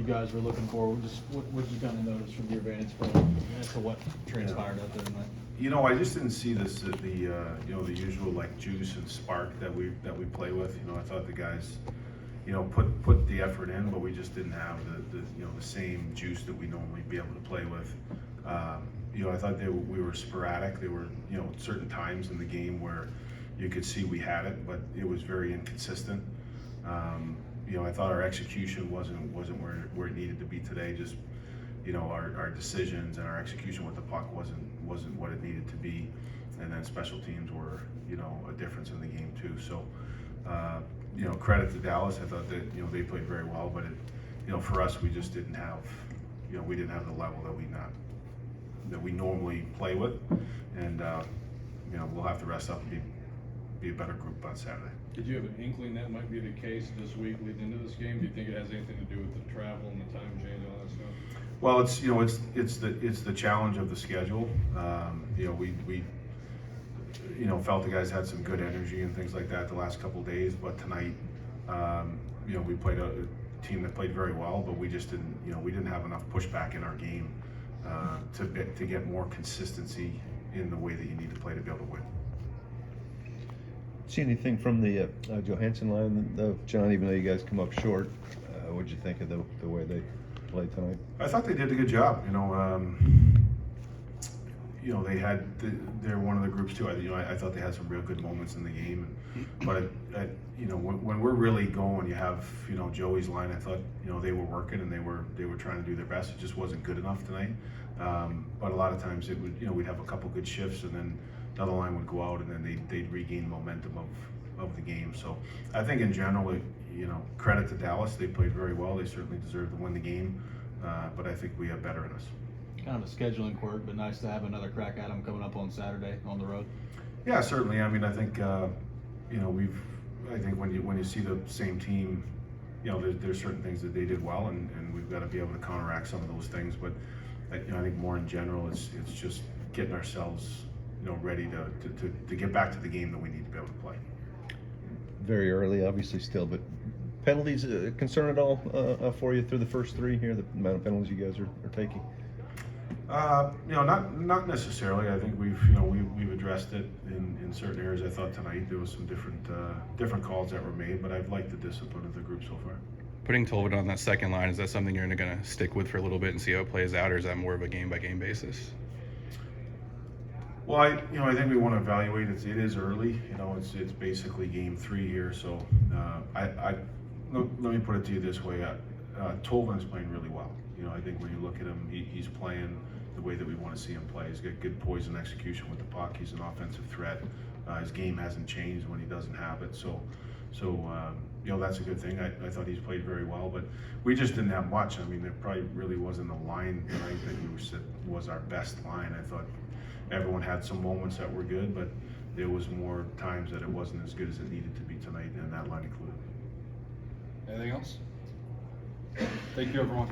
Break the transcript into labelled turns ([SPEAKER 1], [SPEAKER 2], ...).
[SPEAKER 1] guys were looking for? Just what did you kind of notice from your vantage point as to what transpired out there tonight?
[SPEAKER 2] You know, I just didn't see this you know, the usual like juice and spark that we play with. You know, I thought the guys, you know, put the effort in, but we just didn't have the you know, the same juice that we normally be able to play with. You know, I thought we were sporadic. There were, you know, certain times in the game where you could see we had it, but it was very inconsistent. You know, I thought our execution wasn't where it needed to be today. Just, you know, our decisions and our execution with the puck wasn't what it needed to be, and then special teams were, you know, a difference in the game too. So, you know, credit to Dallas. I thought that, you know, they played very well, but you know, for us, we just didn't have, you know, we didn't have the level that we normally play with, and you know, we'll have to rest up and be a better group on Saturday.
[SPEAKER 3] Did you have an inkling that might be the case this week leading into this game? Do you think it has anything to do with the travel and the time change and all that stuff?
[SPEAKER 2] Well, it's, you know, it's the challenge of the schedule. You know, we you know, felt the guys had some good energy and things like that the last couple of days, but tonight, you know, we played a team that played very well, but we just didn't, you know, we didn't have enough pushback in our game to get more consistency in the way that you need to play to be able to win.
[SPEAKER 4] See anything from the Johansson line, though, John? Even though you guys come up short, what'd you think of the way they played tonight?
[SPEAKER 2] I thought they did a good job. You know, they're one of the groups too. I thought they had some real good moments in the game. But you know, when we're really going, you have, you know, Joey's line. I thought, you know, they were working and they were trying to do their best. It just wasn't good enough tonight. But a lot of times it would, you know, we'd have a couple good shifts and then another line would go out and then they'd regain momentum of the game. So I think in general, you know, credit to Dallas. They played very well. They certainly deserved to win the game. But I think we have better in us.
[SPEAKER 1] Kind of a scheduling quirk, but nice to have another crack at them coming up on Saturday on the road.
[SPEAKER 2] Yeah, certainly. I mean, I think you know, I think when you see the same team, you know, there's certain things that they did well, and we've got to be able to counteract some of those things. But you know, I think more in general, it's just getting ourselves, you know, ready to get back to the game that we need to be able to play.
[SPEAKER 4] Very early, obviously, still, but penalties a concern at all for you through the first three here? The amount of penalties you guys are taking.
[SPEAKER 2] You know, not necessarily. I think we've addressed it in certain areas. I thought tonight there was some different calls that were made, but I've liked the discipline of the group so far.
[SPEAKER 5] Putting Tolbert on that second line, is that something you're going to stick with for a little bit and see how it plays out, or is that more of a game-by-game basis?
[SPEAKER 2] Well, I think we want to evaluate it. It is early. You know, it's basically game 3 here. So let me put it to you this way: Tolvan's playing really well. You know, I think when you look at him, he's playing the way that we want to see him play. He's got good poise and execution with the puck. He's an offensive threat. His game hasn't changed when he doesn't have it. So you know, that's a good thing. I thought he's played very well, but we just didn't have much. I mean, there probably really wasn't a line tonight that you said was our best line. I thought everyone had some moments that were good, but there was more times that it wasn't as good as it needed to be tonight, and that line included.
[SPEAKER 3] Anything else? Thank you, everyone.